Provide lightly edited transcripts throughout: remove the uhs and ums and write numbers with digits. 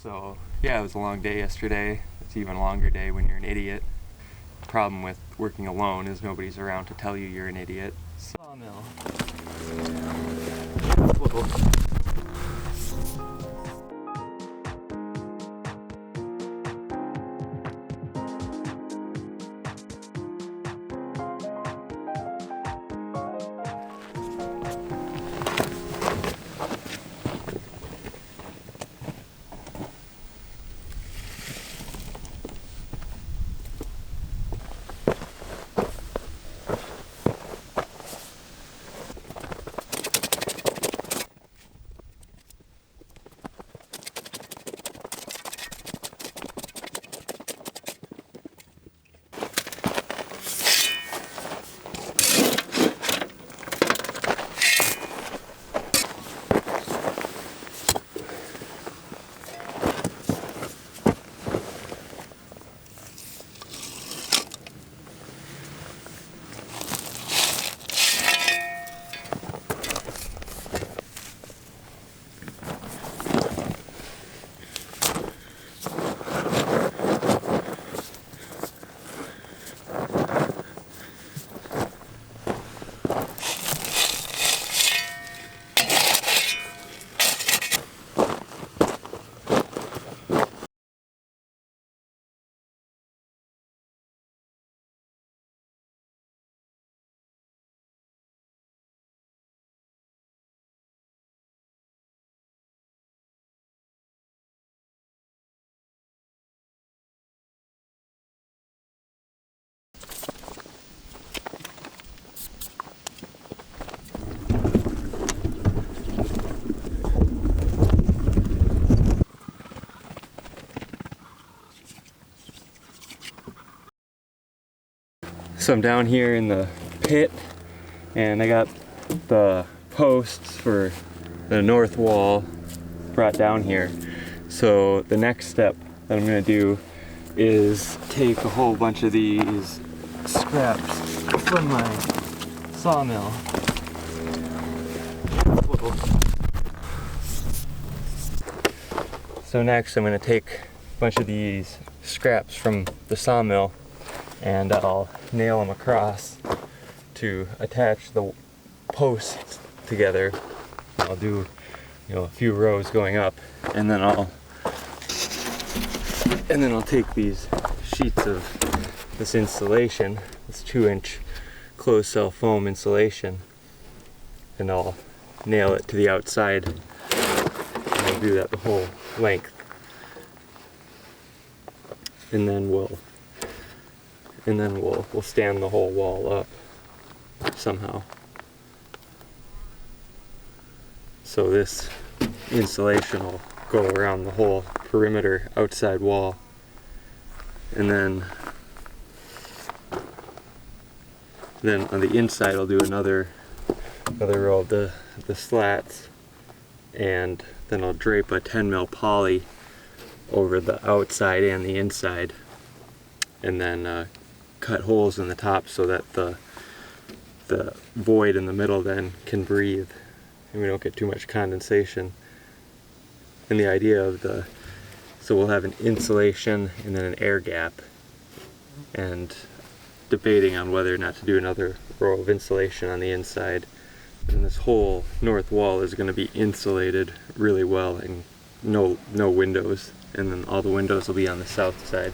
So yeah, it was a long day yesterday. It's an even longer day when you're an idiot. The problem with working alone is nobody's around to tell you you're an idiot. Sawmill. Whoa. So I'm down here in the pit and I got the posts for the north wall brought down here. So the next step that I'm gonna do is take a whole bunch of these scraps from my sawmill. Whoa. So next I'm gonna take a bunch of these scraps from the sawmill and I'll nail them across to attach the posts together. I'll do, a few rows going up, and then I'll take these sheets of this insulation, this 2-inch closed cell foam insulation, and I'll nail it to the outside. And I'll do that the whole length, and then we'll stand the whole wall up somehow. So this insulation will go around the whole perimeter outside wall, and then on the inside I'll do another row of the slats, and then I'll drape a 10 mil poly over the outside and the inside, and then cut holes in the top so that the void in the middle then can breathe and we don't get too much condensation. And the idea of so we'll have an insulation and then an air gap, and debating on whether or not to do another row of insulation on the inside. And this whole north wall is going to be insulated really well, and no windows, and then all the windows will be on the south side.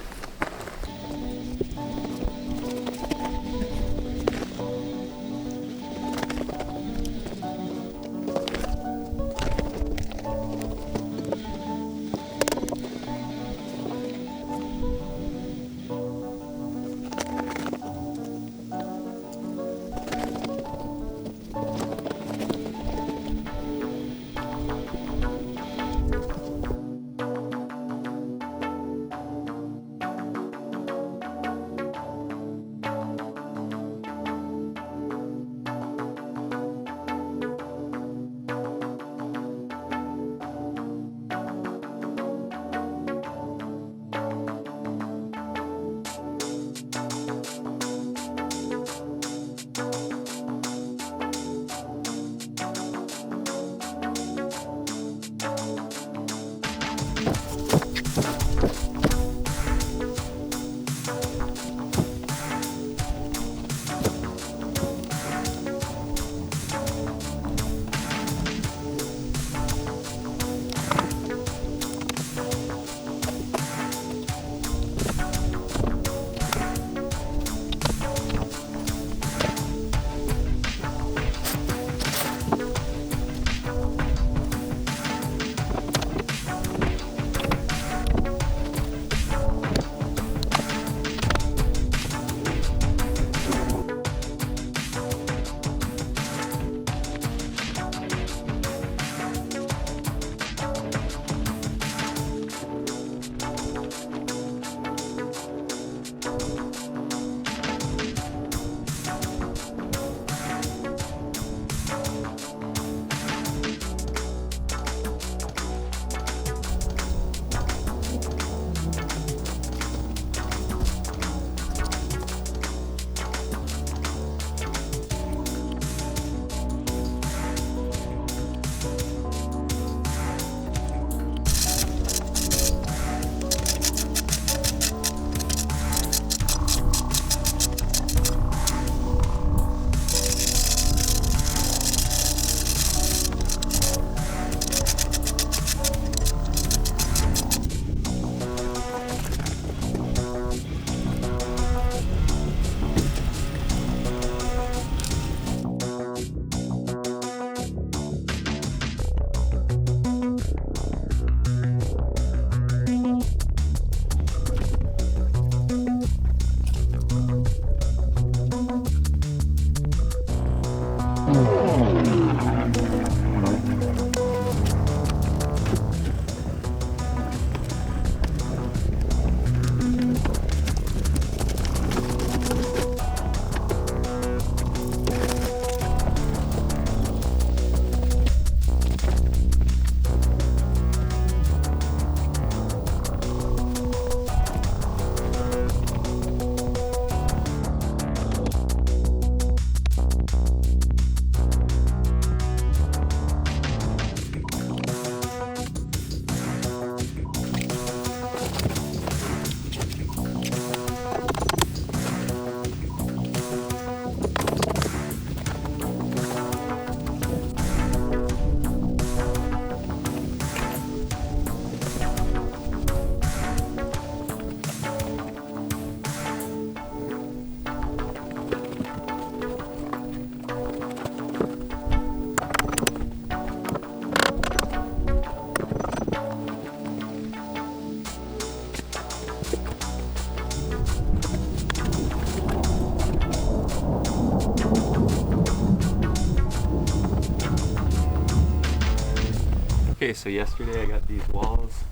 Okay, so yesterday I got these walls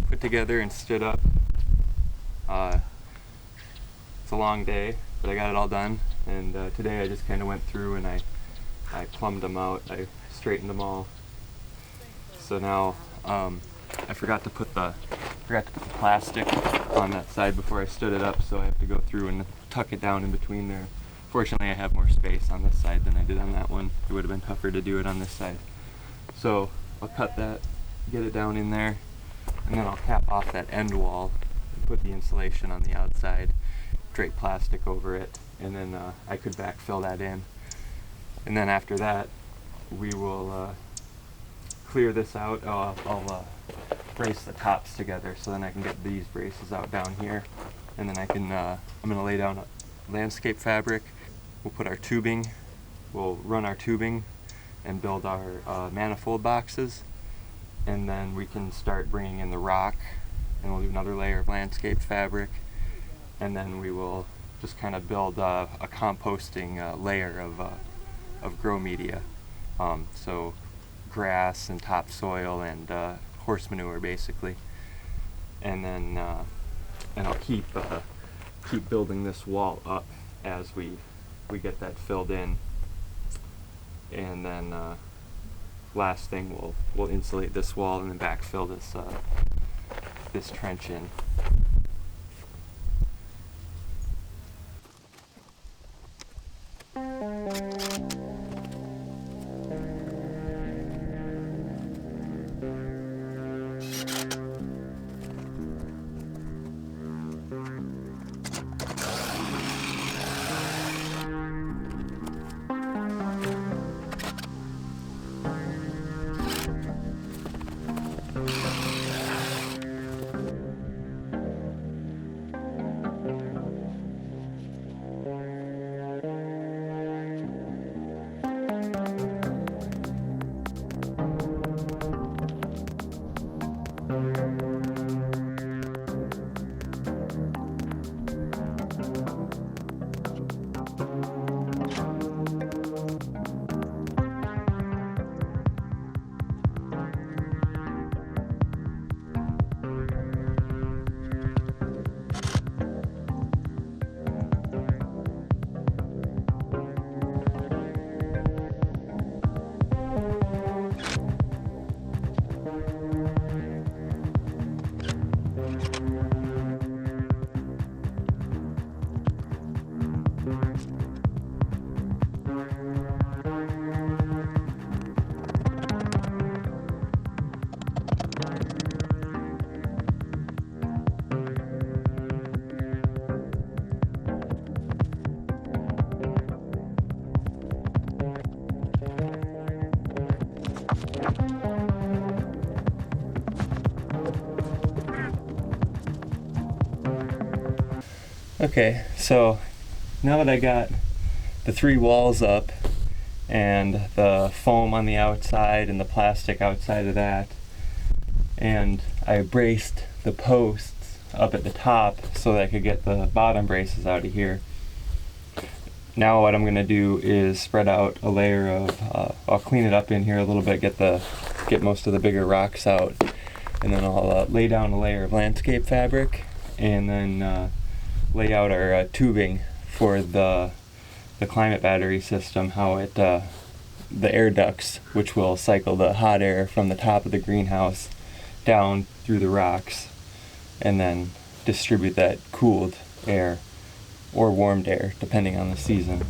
put together and stood up. It's a long day, but I got it all done. And today I just kind of went through and I plumbed them out. I straightened them all. So now I forgot to put the plastic on that side before I stood it up, so I have to go through and tuck it down in between there. Fortunately, I have more space on this side than I did on that one. It would have been tougher to do it on this side. So I'll cut that, get it down in there, and then I'll cap off that end wall and put the insulation on the outside, drape plastic over it, and then I could backfill that in. And then after that, we will clear this out. I'll brace the tops together so then I can get these braces out down here. And then I can, I'm going to lay down landscape fabric. We'll put our tubing, we'll run our tubing and build our manifold boxes. And then we can start bringing in the rock, and we'll do another layer of landscape fabric. And then we will just kind of build a composting layer of grow media. So grass and topsoil and horse manure basically. And then and I'll keep building this wall up as we get that filled in. And then last thing, we'll insulate this wall and then backfill this trench in. Okay, so now that I got the 3 walls up and the foam on the outside and the plastic outside of that, and I braced the posts up at the top so that I could get the bottom braces out of here, now what I'm going to do is spread out a layer of, I'll clean it up in here a little bit, get most of the bigger rocks out, and then I'll lay down a layer of landscape fabric, and then lay out our tubing for the climate battery system, how it the air ducts, which will cycle the hot air from the top of the greenhouse down through the rocks and then distribute that cooled air or warmed air depending on the season.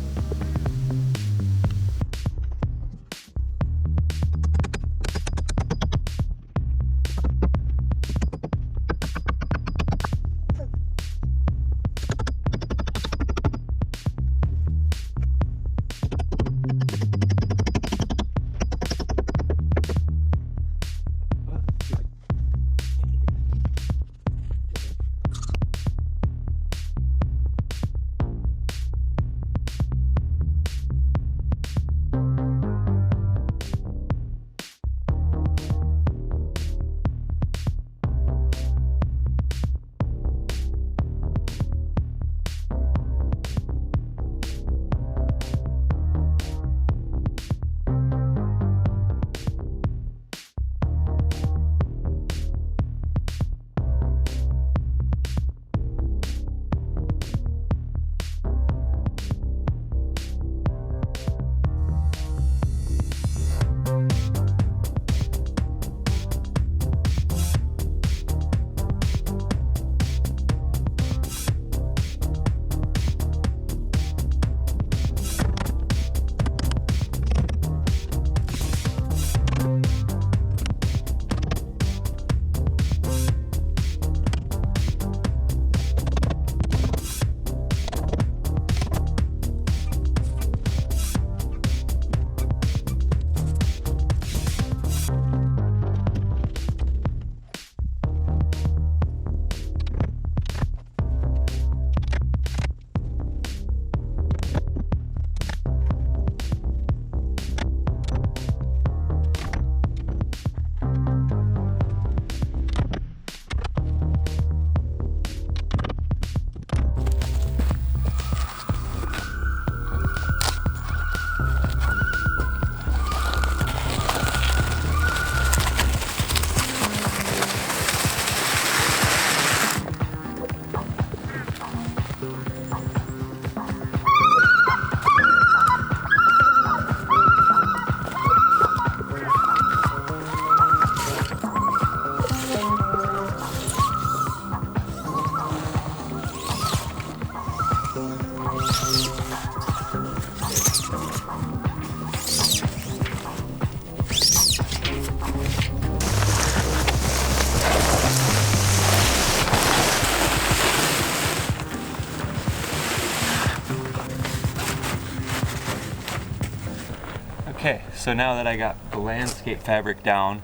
so now that I got the landscape fabric down,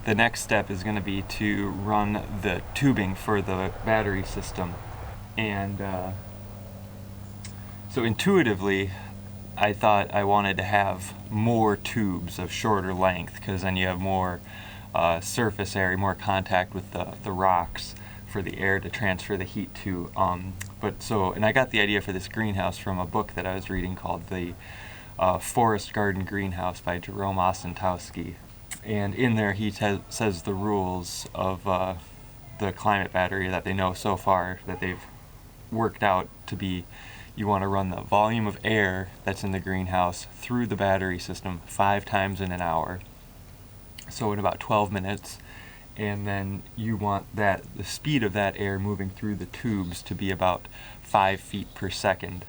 the next step is going to be to run the tubing for the battery system. And so intuitively, I thought I wanted to have more tubes of shorter length, because then you have more surface area, more contact with the rocks for the air to transfer the heat to. And I got the idea for this greenhouse from a book that I was reading called The Forest Garden Greenhouse by Jerome Ostentowski. And in there he says the rules of the climate battery that they know so far, that they've worked out to be: you want to run the volume of air that's in the greenhouse through the battery system 5 times in an hour, so in about 12 minutes. And then you want the speed of that air moving through the tubes to be about 5 feet per second.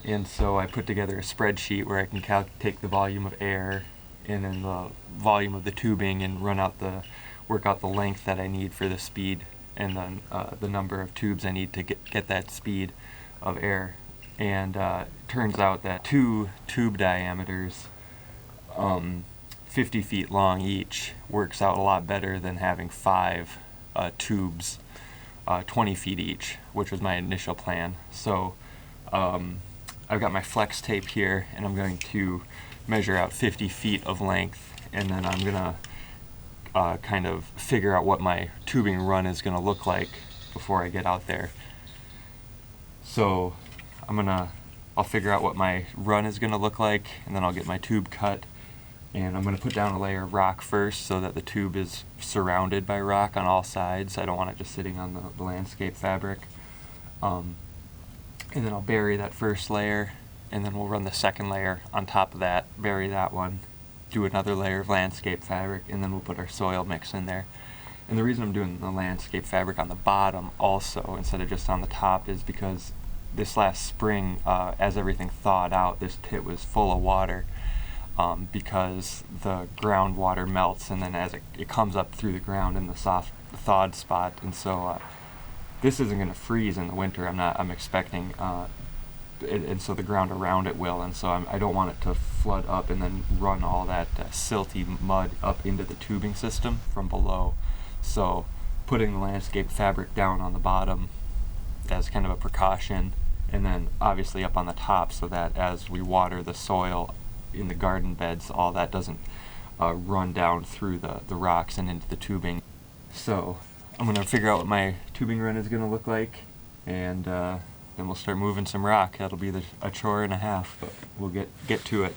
And so I put together a spreadsheet where I can take the volume of air and then the volume of the tubing and work out the length that I need for the speed, and then the number of tubes I need to get that speed of air. And it turns out that 2 tube diameters, 50 feet long each, works out a lot better than having 5 tubes 20 feet each, which was my initial plan. So I've got my flex tape here, and I'm going to measure out 50 feet of length, and then I'm gonna kind of figure out what my tubing run is gonna look like before I get out there. So I'll figure out what my run is gonna look like, and then I'll get my tube cut, and I'm gonna put down a layer of rock first so that the tube is surrounded by rock on all sides. I don't want it just sitting on the landscape fabric. And then I'll bury that first layer, and then we'll run the second layer on top of that, bury that one, do another layer of landscape fabric, and then we'll put our soil mix in there. And the reason I'm doing the landscape fabric on the bottom also instead of just on the top is because this last spring, as everything thawed out, this pit was full of water, because the groundwater melts, and then as it comes up through the ground in the soft thawed spot. And so this isn't going to freeze in the winter. I'm expecting, and so the ground around it will, and so I don't want it to flood up and then run all that silty mud up into the tubing system from below. So putting the landscape fabric down on the bottom as kind of a precaution, and then obviously up on the top, so that as we water the soil in the garden beds, all that doesn't run down through the rocks and into the tubing. So I'm going to figure out what my tubing run is going to look like, and then we'll start moving some rock. That'll be a chore and a half, but we'll get to it.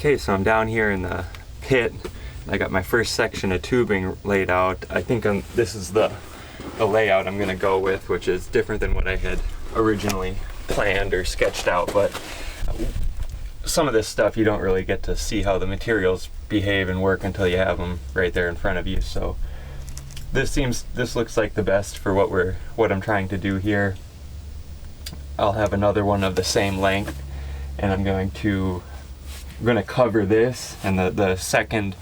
Okay, so I'm down here in the pit. I got my first section of tubing laid out. I think this is the layout I'm gonna go with, which is different than what I had originally planned or sketched out, but some of this stuff you don't really get to see how the materials behave and work until you have them right there in front of you. So this looks like the best for what I'm trying to do here. I'll have another one of the same length, and I'm going to cover this, and the second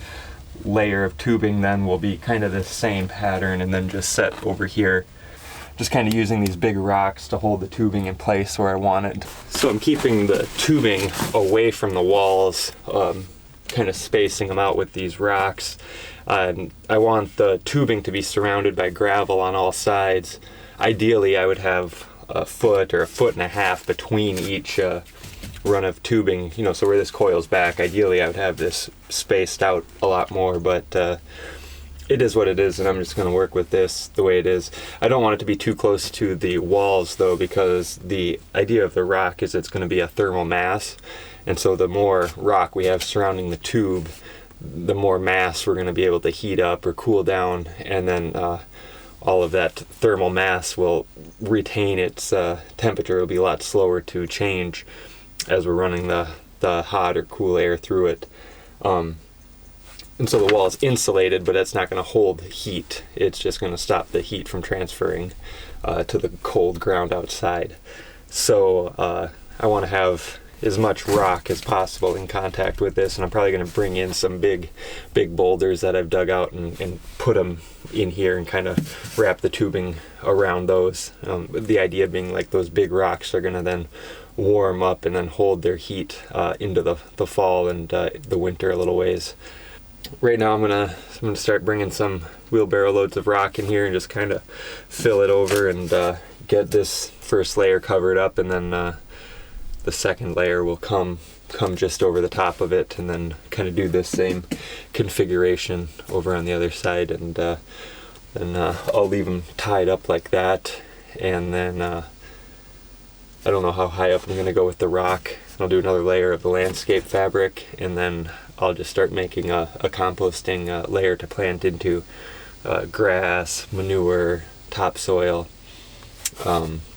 layer of tubing then will be kind of the same pattern, and then just set over here. just kind of using these big rocks to hold the tubing in place where I want it. So I'm keeping the tubing away from the walls, kind of spacing them out with these rocks. I want the tubing to be surrounded by gravel on all sides. Ideally, I would have a foot or a foot and a half between each run of tubing, you know, so where this coils back, ideally I would have this spaced out a lot more, but it is what it is, and I'm just going to work with this the way it is. I don't want it to be too close to the walls though, because the idea of the rock is it's going to be a thermal mass, and so the more rock we have surrounding the tube, the more mass we're going to be able to heat up or cool down, and then all of that thermal mass will retain its temperature. It'll be a lot slower to change as we're running the hot or cool air through it. And so the wall is insulated, but it's not going to hold heat. It's just going to stop the heat from transferring to the cold ground outside. So I want to have as much rock as possible in contact with this, and I'm probably going to bring in some big boulders that I've dug out and put them in here and kind of wrap the tubing around those. The idea being like those big rocks are going to then warm up and then hold their heat into the fall and the winter a little ways. Right now I'm gonna start bringing some wheelbarrow loads of rock in here and just kind of fill it over and get this first layer covered up, and then the second layer will come just over the top of it, and then kind of do this same configuration over on the other side, and then I'll leave them tied up like that, and then I don't know how high up I'm going to go with the rock. I'll do another layer of the landscape fabric, and then I'll just start making a composting layer to plant into grass, manure, topsoil,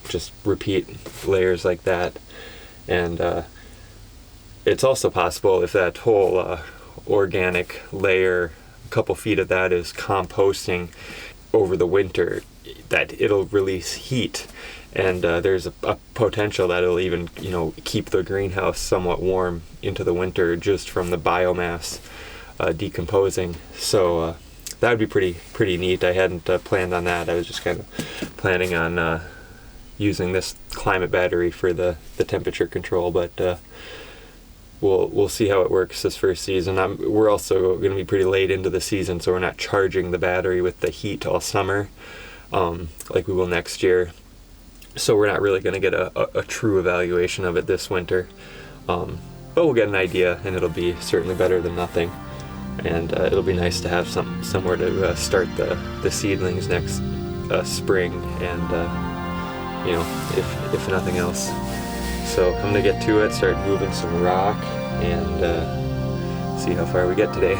just repeat layers like that. And it's also possible if that whole organic layer, a couple feet of that is composting over the winter, that it'll release heat. And there's a potential that it'll even, you know, keep the greenhouse somewhat warm into the winter just from the biomass decomposing. So that would be pretty neat. I hadn't planned on that. I was just kind of planning on using this climate battery for the temperature control, but we'll see how it works this first season. We're also going to be pretty late into the season, so we're not charging the battery with the heat all summer like we will next year. So we're not really going to get a true evaluation of it this winter, but we'll get an idea, and it'll be certainly better than nothing. And it'll be nice to have somewhere to start the seedlings next spring, and you know, if nothing else. So I'm gonna get to it, start moving some rock, and see how far we get today.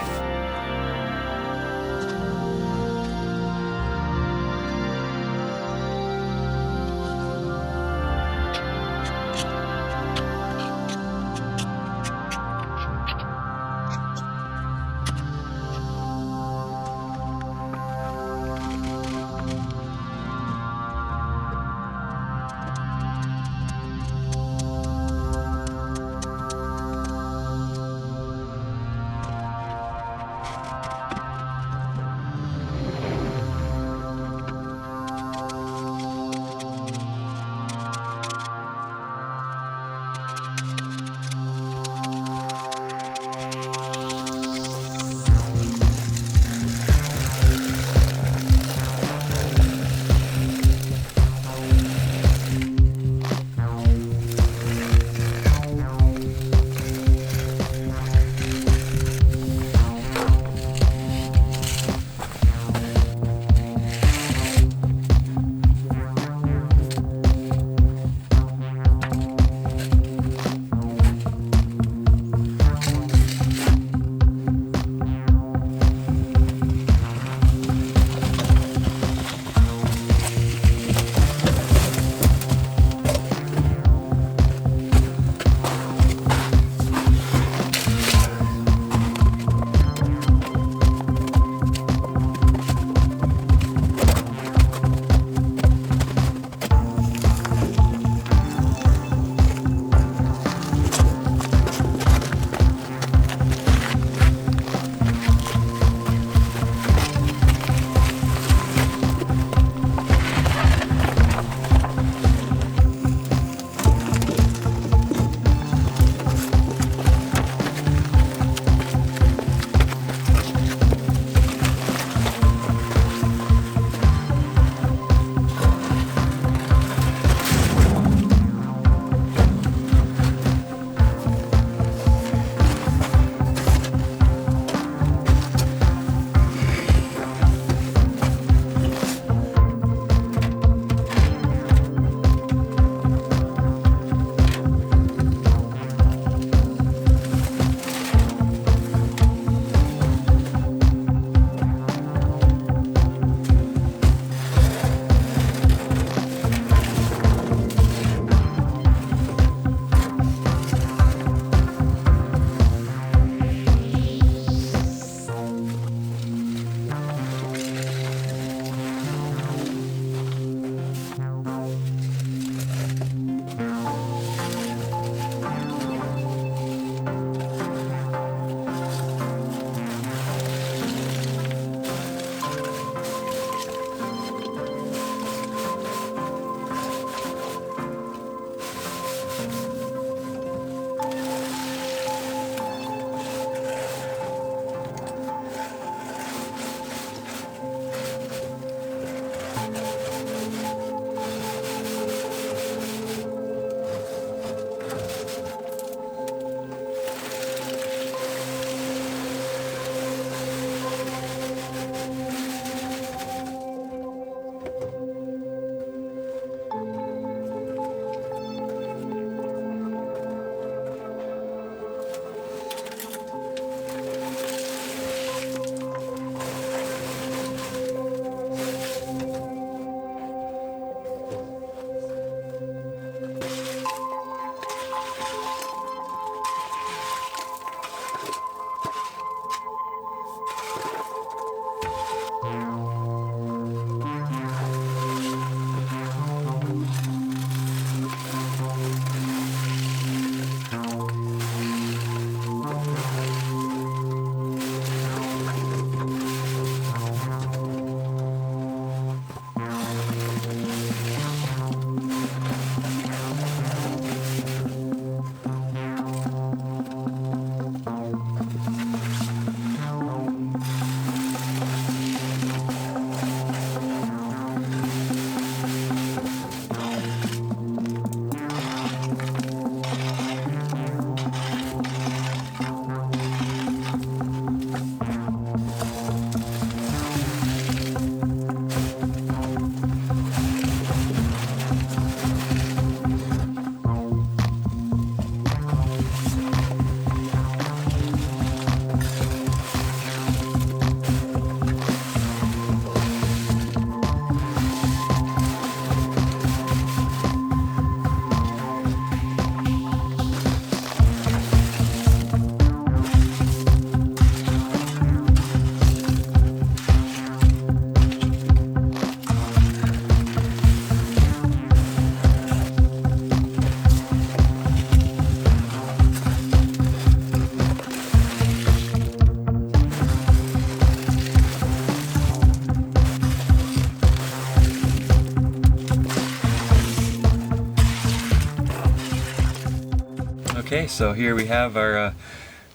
Okay, so here we have our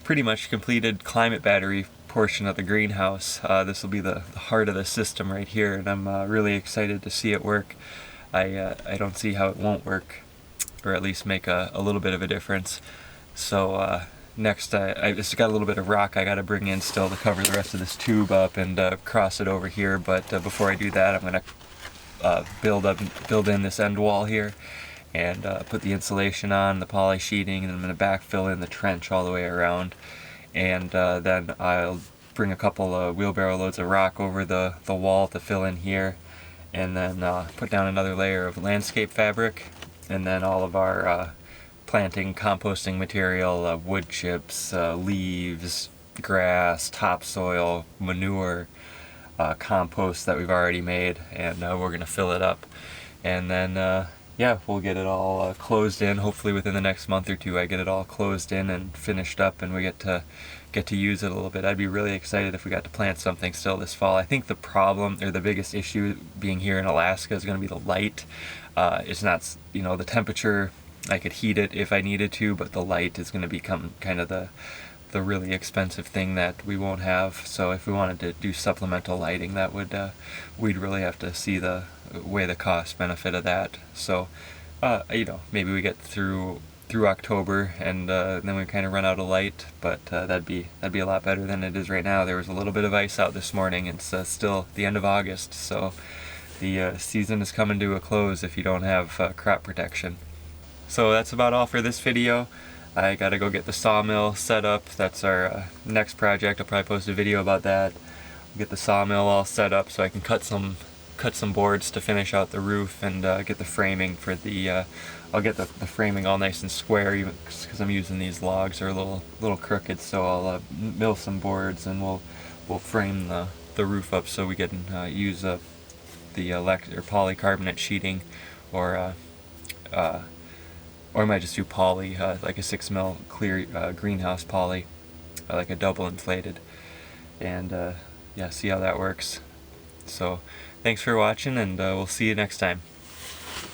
pretty much completed climate battery portion of the greenhouse. This will be the heart of the system right here, and I'm really excited to see it work. I don't see how it won't work, or at least make a little bit of a difference. So next, I just got a little bit of rock I got to bring in still to cover the rest of this tube up and cross it over here. But before I do that, I'm going to build in this end wall here and put the insulation on, the poly sheeting, and I'm going to backfill in the trench all the way around. And then I'll bring a couple of wheelbarrow loads of rock over the wall to fill in here, and then put down another layer of landscape fabric, and then all of our planting, composting material, wood chips, leaves, grass, topsoil, manure, compost that we've already made, and we're going to fill it up. And then yeah, we'll get it all closed in. Hopefully within the next month or two I get it all closed in and finished up, and we get to use it a little bit. I'd be really excited if we got to plant something still this fall. I think the problem, or the biggest issue being here in Alaska, is going to be the light. It's not, you know, the temperature, I could heat it if I needed to, but the light is going to become kind of the really expensive thing that we won't have. So if we wanted to do supplemental lighting, that would we'd really have to see weigh the cost benefit of that. So you know, maybe we get through October and then we kind of run out of light, but that'd be a lot better than it is right now. There was a little bit of ice out this morning. It's still the end of August, so the season is coming to a close if you don't have crop protection. So that's about all for this video. I gotta go get the sawmill set up. That's our next project. I'll probably post a video about that. Get the sawmill all set up so I can cut some boards to finish out the roof, and get the framing for the I'll get the framing all nice and square, even because I'm using these logs are a little crooked. So I'll mill some boards, and we'll frame the roof up so we can use the polycarbonate sheeting, or I might just do poly, like a 6 mil clear greenhouse poly, like a double inflated, and yeah, see how that works. So thanks for watching, and we'll see you next time.